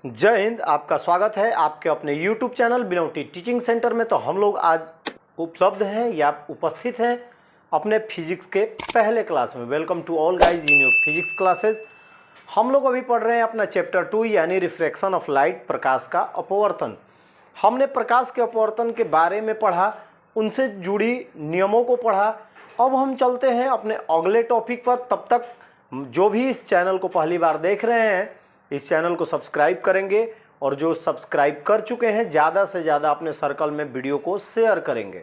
जय हिंद। आपका स्वागत है आपके अपने YouTube चैनल बिनौटी टीचिंग सेंटर में। तो हम लोग आज उपलब्ध हैं या उपस्थित हैं अपने फिजिक्स के पहले क्लास में। Welcome to all guys in your physics classes. हम लोग अभी पढ़ रहे हैं अपना चैप्टर 2 यानी रिफ्रैक्शन ऑफ लाइट, प्रकाश का अपवर्तन। हमने प्रकाश के अपवर्तन के बारे में पढ़ा, उनसे जुड़ी नियमों को पढ़ा। अब हम चलते हैं अपने अगले टॉपिक पर। तब तक जो भी इस चैनल को पहली बार देख रहे हैं इस चैनल को सब्सक्राइब करेंगे, और जो सब्सक्राइब कर चुके हैं ज़्यादा से ज़्यादा अपने सर्कल में वीडियो को शेयर करेंगे।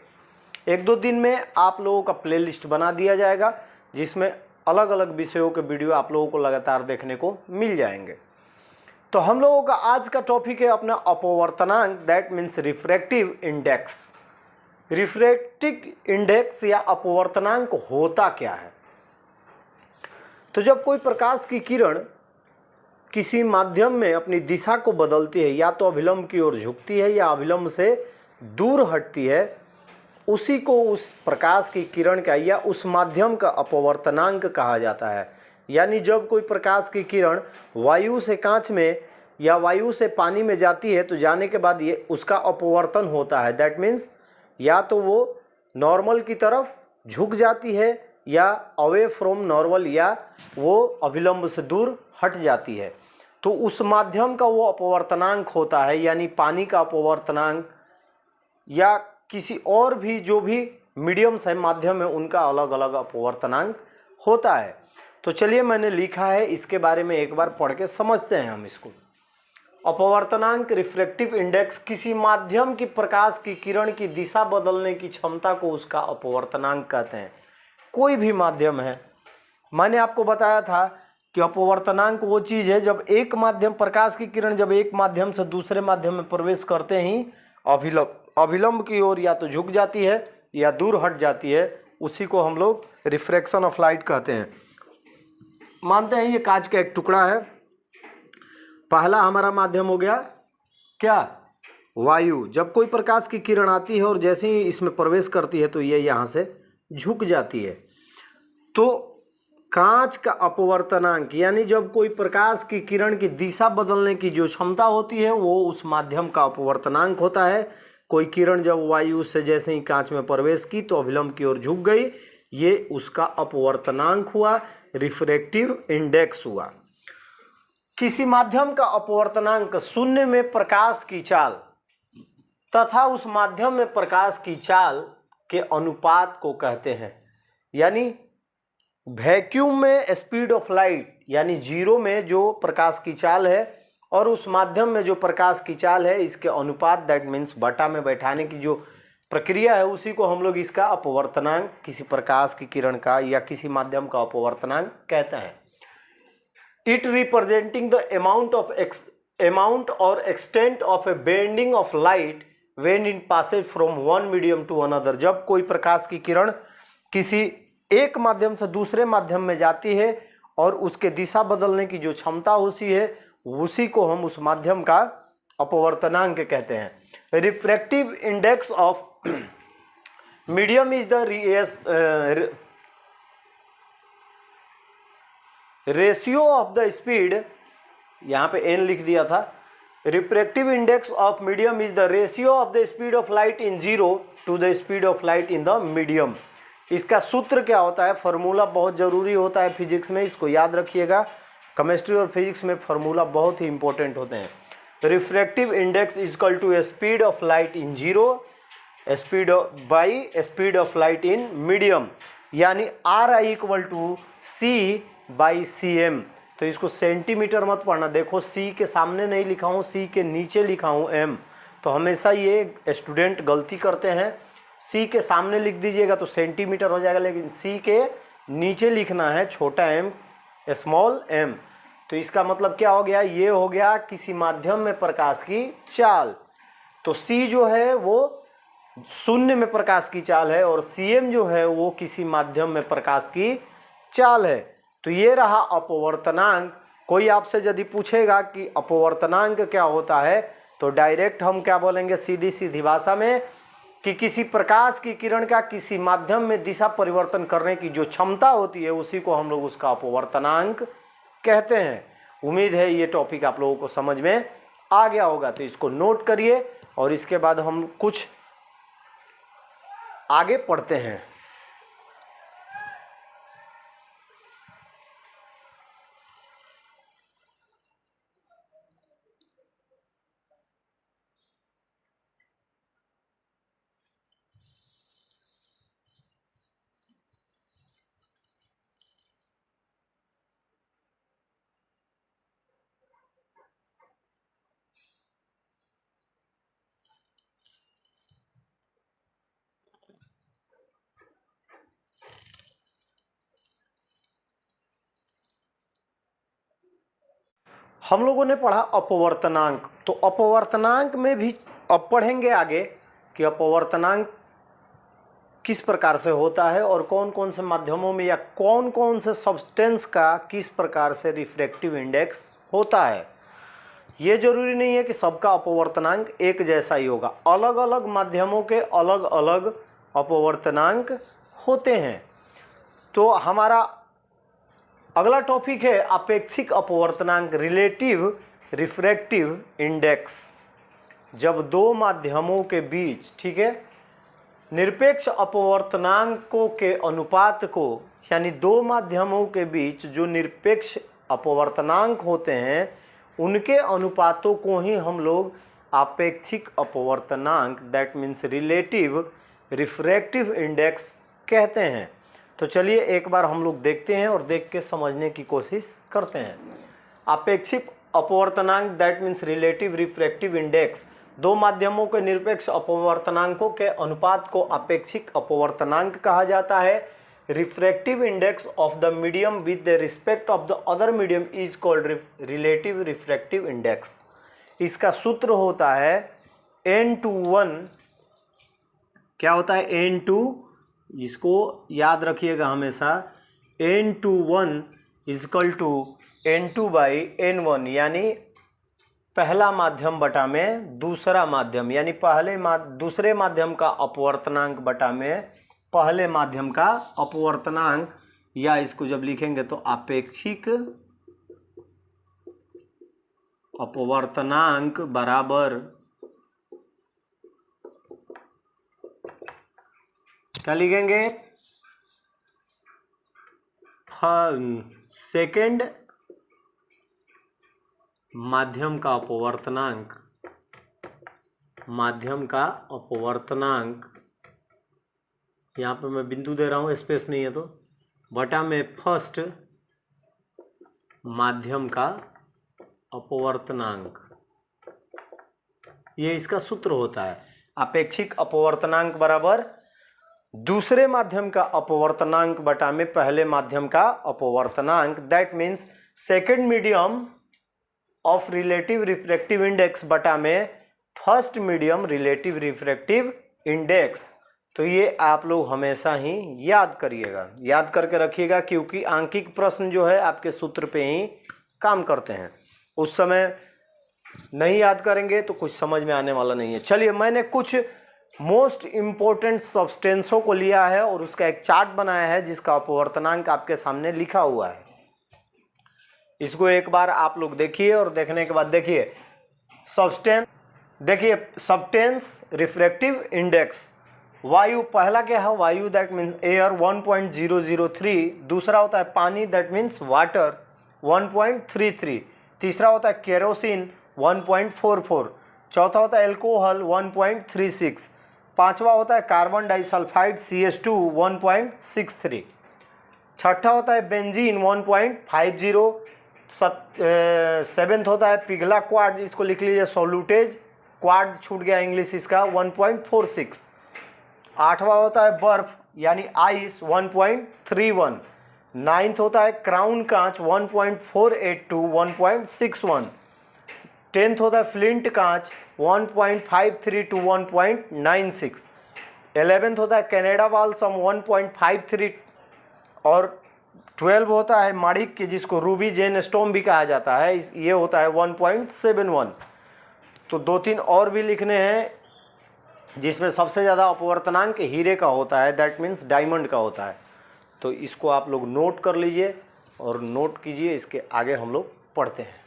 एक दो दिन में आप लोगों का प्लेलिस्ट बना दिया जाएगा जिसमें अलग अलग विषयों के वीडियो आप लोगों को लगातार देखने को मिल जाएंगे। तो हम लोगों का आज का टॉपिक है अपना अपवर्तनांक, that means refractive index. Refractive index या अपवर्तनांक होता क्या है? तो जब कोई प्रकाश की किरण किसी माध्यम में अपनी दिशा को बदलती है, या तो अभिलंब की ओर झुकती है या अभिलंब से दूर हटती है, उसी को उस प्रकाश की किरण का या उस माध्यम का अपवर्तनांक कहा जाता है। यानी जब कोई प्रकाश की किरण वायु से कांच में या वायु से पानी में जाती है तो जाने के बाद ये उसका अपवर्तन होता है। दैट मीन्स या तो वो नॉर्मल की तरफ झुक जाती है या अवे फ्रॉम नॉर्मल, या वो अभिलंब से दूर हट जाती है। तो उस माध्यम का वो अपवर्तनांक होता है, यानी पानी का अपवर्तनांक या किसी और भी जो भी मीडियम्स है माध्यम है उनका अलग अलग अपवर्तनांक होता है। तो चलिए मैंने लिखा है, इसके बारे में एक बार पढ़ के समझते हैं हम इसको। अपवर्तनांक रिफ्रैक्टिव इंडेक्स किसी माध्यम की प्रकाश की किरण की दिशा बदलने की क्षमता को उसका अपवर्तनांक कहते हैं। कोई भी माध्यम है, मैंने आपको बताया था कि अपवर्तनांक वो चीज़ है जब एक माध्यम, प्रकाश की किरण जब एक माध्यम से दूसरे माध्यम में प्रवेश करते ही अभिलंब की ओर या तो झुक जाती है या दूर हट जाती है, उसी को हम लोग रिफ्रैक्शन ऑफ लाइट कहते हैं। मानते हैं ये कांच का एक टुकड़ा है, पहला हमारा माध्यम हो गया क्या? वायु। जब कोई प्रकाश की किरण आती है और जैसे ही इसमें प्रवेश करती है तो ये यहाँ से झुक जाती है। तो कांच का अपवर्तनांक यानी जब कोई प्रकाश की किरण की दिशा बदलने की जो क्षमता होती है वो उस माध्यम का अपवर्तनांक होता है। कोई किरण जब वायु से जैसे ही कांच में प्रवेश की तो अभिलंब की ओर झुक गई, ये उसका अपवर्तनांक हुआ, रिफ्रैक्टिव इंडेक्स हुआ। किसी माध्यम का अपवर्तनांक शून्य में प्रकाश की चाल तथा उस माध्यम में प्रकाश की चाल के अनुपात को कहते हैं। यानी वैक्यूम में स्पीड ऑफ लाइट यानी जीरो में जो प्रकाश की चाल है और उस माध्यम में जो प्रकाश की चाल है, इसके अनुपात, दैट मीन्स बटा में बैठाने की जो प्रक्रिया है, उसी को हम लोग इसका अपवर्तनांक, किसी प्रकाश की किरण का या किसी माध्यम का अपवर्तनांक कहते हैं। इट रिप्रेजेंटिंग द अमाउंट और extent of a bending of light when in passes from one medium to another. जब कोई प्रकाश की किरण किसी एक माध्यम से दूसरे माध्यम में जाती है और उसके दिशा बदलने की जो क्षमता होती है, उसी को हम उस माध्यम का अपवर्तनांक कहते हैं। Refractive index of medium is the ratio of the speed, यहाँ पे एन लिख दिया था। Refractive index of medium is the ratio of the speed of light in zero to the speed of light in the medium. इसका सूत्र क्या होता है? फार्मूला बहुत ज़रूरी होता है फिजिक्स में, इसको याद रखिएगा। केमिस्ट्री और फिजिक्स में फार्मूला बहुत ही इंपॉर्टेंट होते हैं। Refractive index is equal to speed of light in zero speed by speed of light in medium, यानी R I equal to C by C M. तो इसको सेंटीमीटर मत पढ़ना, देखो सी के सामने नहीं लिखा हूँ, सी के नीचे लिखा हूँ एम। तो हमेशा ये स्टूडेंट गलती करते हैं, सी के सामने लिख दीजिएगा तो सेंटीमीटर हो जाएगा, लेकिन सी के नीचे लिखना है छोटा एम, स्मॉल एम। तो इसका मतलब क्या हो गया? ये हो गया किसी माध्यम में प्रकाश की चाल। तो सी जो है वो शून्य में प्रकाश की चाल है और सी एम जो है वो किसी माध्यम में प्रकाश की चाल है। तो ये रहा अपवर्तनांक। कोई आपसे यदि पूछेगा कि अपवर्तनांक क्या होता है तो डायरेक्ट हम क्या बोलेंगे, सीधी सीधी भाषा में, कि किसी प्रकाश की किरण का किसी माध्यम में दिशा परिवर्तन करने की जो क्षमता होती है उसी को हम लोग उसका अपवर्तनांक कहते हैं। उम्मीद है ये टॉपिक आप लोगों को समझ में आ गया होगा तो इसको नोट करिए और इसके बाद हम कुछ आगे पढ़ते हैं। हम लोगों ने पढ़ा अपवर्तनांक, तो अपवर्तनांक में भी अब पढ़ेंगे आगे कि अपवर्तनांक किस प्रकार से होता है और कौन कौन से माध्यमों में या कौन कौन से सब्सटेंस का किस प्रकार से रिफ्रैक्टिव इंडेक्स होता है। ये जरूरी नहीं है कि सबका अपवर्तनांक एक जैसा ही होगा, अलग अलग माध्यमों के अलग अलग अपवर्तनांक होते हैं। तो हमारा अगला टॉपिक है अपेक्षिक अपवर्तनांक, रिलेटिव रिफ्रैक्टिव इंडेक्स। जब दो माध्यमों के बीच, ठीक है, निरपेक्ष अपवर्तनांकों के अनुपात को, यानी दो माध्यमों के बीच जो निरपेक्ष अपवर्तनांक होते हैं उनके अनुपातों को ही हम लोग अपेक्षिक अपवर्तनांक, that means relative refractive index कहते हैं। तो चलिए एक बार हम लोग देखते हैं और देख के समझने की कोशिश करते हैं। अपेक्षिक अपवर्तनांक, that means relative refractive index, दो माध्यमों के निरपेक्ष अपवर्तनांकों के अनुपात को अपेक्षिक अपवर्तनांक कहा जाता है। Refractive index of the medium with the respect of the other medium is called relative refractive index. इसका सूत्र होता है n/1, क्या होता है n2, इसको याद रखिएगा हमेशा, n/1 = n2/n1, यानी पहला माध्यम बटा में दूसरा माध्यम, यानी दूसरे माध्यम का अपवर्तनांक बटा में पहले माध्यम का अपवर्तनांक, या इसको जब लिखेंगे तो अपेक्षिक अपवर्तनांक बराबर क्या लिखेंगे, सेकेंड माध्यम का अपवर्तनांक, यहाँ पे मैं बिंदु दे रहा हूँ, स्पेस नहीं है तो, बटा में फर्स्ट माध्यम का अपवर्तनांक। ये इसका सूत्र होता है, अपेक्षिक अपवर्तनांक बराबर दूसरे माध्यम का अपवर्तनांक बटा में पहले माध्यम का अपवर्तनांक, that means second medium of relative refractive index बटा में first medium relative refractive index. तो ये आप लोग हमेशा ही याद करिएगा, याद करके रखिएगा, क्योंकि आंकिक प्रश्न जो है आपके सूत्र पे ही काम करते हैं। उस समय नहीं याद करेंगे तो कुछ समझ में आने वाला नहीं है। चलिए, मैंने कुछ मोस्ट इम्पोर्टेंट सब्सटेंसों को लिया है और उसका एक चार्ट बनाया है जिसका अपवर्तनांक आपके सामने लिखा हुआ है। इसको एक बार आप लोग देखिए और देखने के बाद देखिए सब्सटेंस, देखिए सब्सटेंस रिफ्रैक्टिव इंडेक्स, वायु पहला क्या है, वायु दैट मीन्स एयर 1.003, दूसरा होता है पानी दैट मीन्स वाटर 1.33, तीसरा होता है केरोसिन 1.44, चौथा होता है एल्कोहल 1.36, पांचवा होता है कार्बन डाइसल्फाइड CH2 1.63, छठा होता है बेंजीन 1.50, सेवेंथ होता है पिघला क्वार्ट्ज, इसको लिख लीजिए सोलूटेज, क्वार्ट्ज छूट गया इंग्लिश इसका 1.46, आठवां होता है बर्फ यानी आइस 1.31, नाइन्थ होता है क्राउन कांच 1.482 1.61, टेंथ होता है फ्लिंट कांच 1.53 to 1.96, 11th होता है कनाडा बाल्सम 1.53, और 12 होता है माणिक्य जिसको रूबी जेन स्टोन भी कहा जाता है, ये होता है 1.71। तो दो तीन और भी लिखने हैं जिसमें सबसे ज़्यादा अपवर्तनांक हीरे का होता है, दैट मीन्स डायमंड का होता है। तो इसको आप लोग नोट कर लीजिए और नोट कीजिए, इसके आगे हम लोग पढ़ते हैं।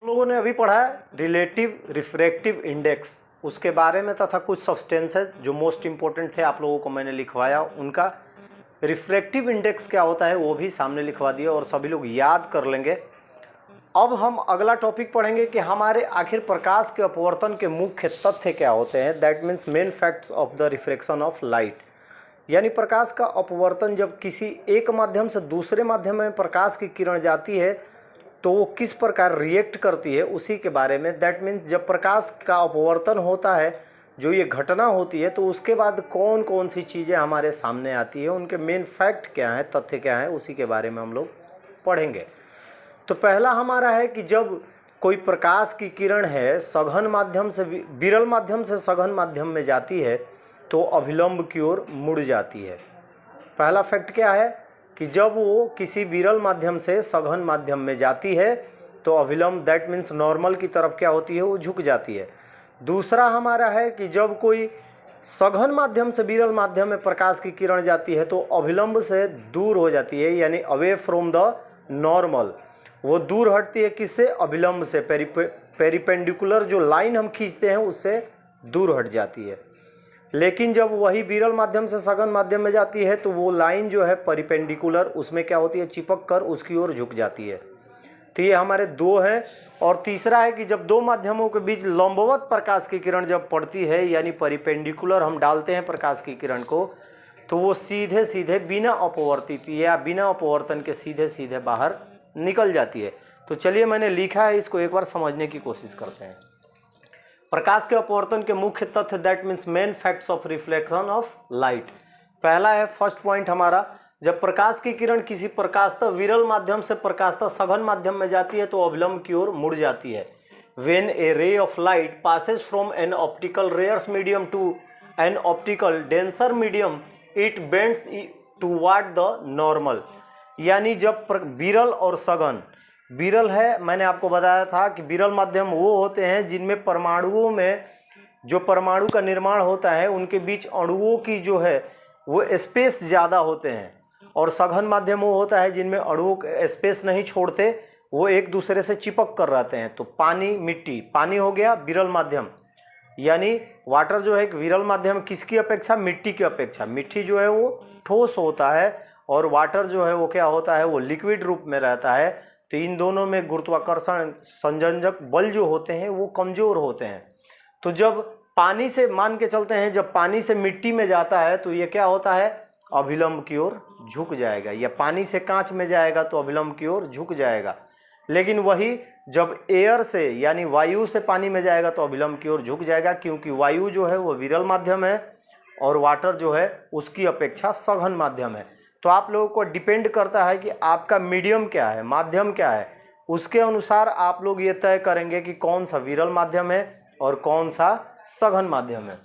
हम लोगों ने अभी पढ़ा है रिलेटिव रिफ्रैक्टिव इंडेक्स, उसके बारे में तथा कुछ सब्सटेंसेस जो मोस्ट इंपॉर्टेंट थे आप लोगों को मैंने लिखवाया, उनका रिफ्रैक्टिव इंडेक्स क्या होता है वो भी सामने लिखवा दिया और सभी लोग याद कर लेंगे। अब हम अगला टॉपिक पढ़ेंगे कि हमारे आखिर प्रकाश के अपवर्तन के मुख्य तथ्य क्या होते हैं। That means main facts of the refraction of light, यानी प्रकाश का अपवर्तन जब किसी एक माध्यम से दूसरे माध्यम में प्रकाश की किरण जाती है तो वो किस प्रकार रिएक्ट करती है उसी के बारे में। दैट मीन्स जब प्रकाश का अपवर्तन होता है, जो ये घटना होती है, तो उसके बाद कौन कौन सी चीज़ें हमारे सामने आती है, उनके मेन फैक्ट क्या हैं, तथ्य क्या हैं, उसी के बारे में हम लोग पढ़ेंगे। तो पहला हमारा है कि जब कोई प्रकाश की किरण है सघन माध्यम से विरल माध्यम से सघन माध्यम में जाती है तो अभिलंब की ओर मुड़ जाती है। पहला फैक्ट क्या है कि जब वो किसी विरल माध्यम से सघन माध्यम में जाती है तो अभिलंब, दैट मीन्स नॉर्मल की तरफ क्या होती है, वो झुक जाती है। दूसरा हमारा है कि जब कोई सघन माध्यम से विरल माध्यम में प्रकाश की किरण जाती है तो अभिलंब से दूर हो जाती है, यानी अवे फ्रॉम द नॉर्मल। वो दूर हटती है किससे, अभिलंब से। पेरिपेंडिकुलर जो लाइन हम खींचते हैं उससे दूर हट जाती है। लेकिन जब वही विरल माध्यम से सघन माध्यम में जाती है तो वो लाइन जो है परिपेंडिकुलर, उसमें क्या होती है, चिपक कर उसकी ओर झुक जाती है। तो ये हमारे दो हैं। और तीसरा है कि जब दो माध्यमों के बीच लंबवत प्रकाश की किरण जब पड़ती है, यानी परिपेंडिकुलर हम डालते हैं प्रकाश की किरण को, तो वो सीधे सीधे बिना अपवर्तित या बिना अपवर्तन के सीधे सीधे बाहर निकल जाती है। तो चलिए मैंने लिखा है, इसको एक बार समझने की कोशिश करते हैं। प्रकाश के अपवर्तन के मुख्य तथ्य, that means main facts of reflection of light. पहला है फर्स्ट पॉइंट हमारा, जब प्रकाश की किरण किसी प्रकाशतः विरल माध्यम से प्रकाशतः सघन माध्यम में जाती है तो अभिलंब की ओर मुड़ जाती है। When a ray of light passes from an optical rarers medium to an optical denser medium it bends toward the normal. यानी जब विरल और सघन, विरल है, मैंने आपको बताया था कि विरल माध्यम वो होते हैं जिनमें परमाणुओं में जो परमाणु का निर्माण होता है उनके बीच अणुओं की जो है वो स्पेस ज़्यादा होते हैं, और सघन माध्यम वो होता है जिनमें अणुओं स्पेस नहीं छोड़ते, वो एक दूसरे से चिपक कर रहते हैं। तो पानी, मिट्टी, पानी हो गया विरल माध्यम, यानी वाटर जो है एक विरल माध्यम किसकी अपेक्षा, मिट्टी की अपेक्षा। मिट्टी जो है वो ठोस होता है और वाटर जो है वो क्या होता है, वो लिक्विड रूप में रहता है। तो इन दोनों में गुरुत्वाकर्षण संयोजक बल जो होते हैं वो कमज़ोर होते हैं। तो जब पानी से, मान के चलते हैं, जब पानी से मिट्टी में जाता है तो ये क्या होता है, अभिलंब की ओर झुक जाएगा, या पानी से कांच में जाएगा तो अभिलंब की ओर झुक जाएगा। लेकिन वही जब एयर से यानी वायु से पानी में जाएगा तो अभिलंब की ओर झुक जाएगा, क्योंकि वायु जो है वो विरल माध्यम है और वाटर जो है उसकी अपेक्षा सघन माध्यम है। तो आप लोगों को डिपेंड करता है कि आपका मीडियम क्या है, माध्यम क्या है, उसके अनुसार आप लोग ये तय करेंगे कि कौन सा विरल माध्यम है और कौन सा सघन माध्यम है।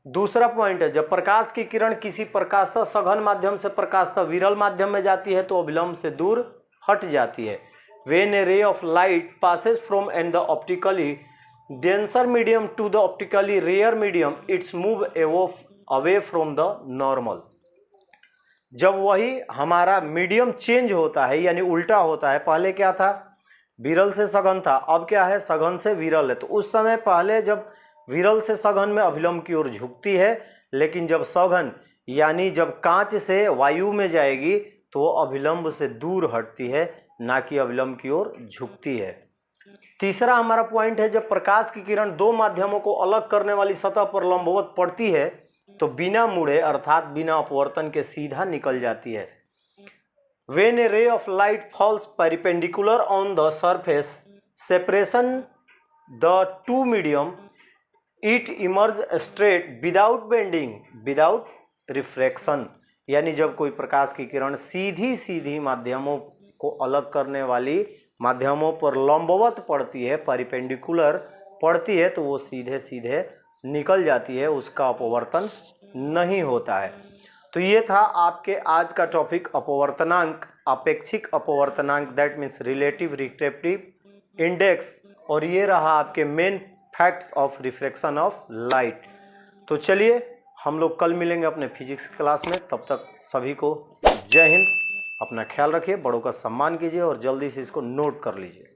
दूसरा पॉइंट है, जब प्रकाश की किरण किसी प्रकाशतः सघन माध्यम से प्रकाशतः विरल माध्यम में जाती है तो अभिलंब से दूर हट जाती है। When a ray of light passes from an the optically denser medium to the optically rarer medium it's move away from the normal. जब वही हमारा मीडियम चेंज होता है, यानी उल्टा होता है, पहले क्या था, विरल से सघन था, अब क्या है, सघन से विरल है। तो उस समय पहले जब विरल से सघन में अभिलंब की ओर झुकती है, लेकिन जब सघन यानी जब कांच से वायु में जाएगी तो वो अभिलंब से दूर हटती है, ना कि अभिलंब की ओर झुकती है। तीसरा हमारा पॉइंट है, जब प्रकाश की किरण दो माध्यमों को अलग करने वाली सतह पर लंबवत पड़ती है तो बिना मुड़े अर्थात बिना अपवर्तन के सीधा निकल जाती है। When a ray of light falls perpendicular on the surface separation the two medium, it emerges straight without bending, without refraction। यानी जब कोई प्रकाश की किरण सीधी सीधी माध्यमों को अलग करने वाली माध्यमों पर लंबवत पड़ती है, परिपेंडिकुलर पड़ती है, तो वो सीधे सीधे निकल जाती है, उसका अपवर्तन नहीं होता है। तो ये था आपके आज का टॉपिक अपवर्तनांक, अपेक्षिक अपवर्तनांक, that means relative refractive index, और ये रहा आपके main facts of refraction of light. तो चलिए हम लोग कल मिलेंगे अपने फिजिक्स क्लास में, तब तक सभी को जय हिंद, अपना ख्याल रखिए, बड़ों का सम्मान कीजिए और जल्दी से इसको नोट कर लीजिए।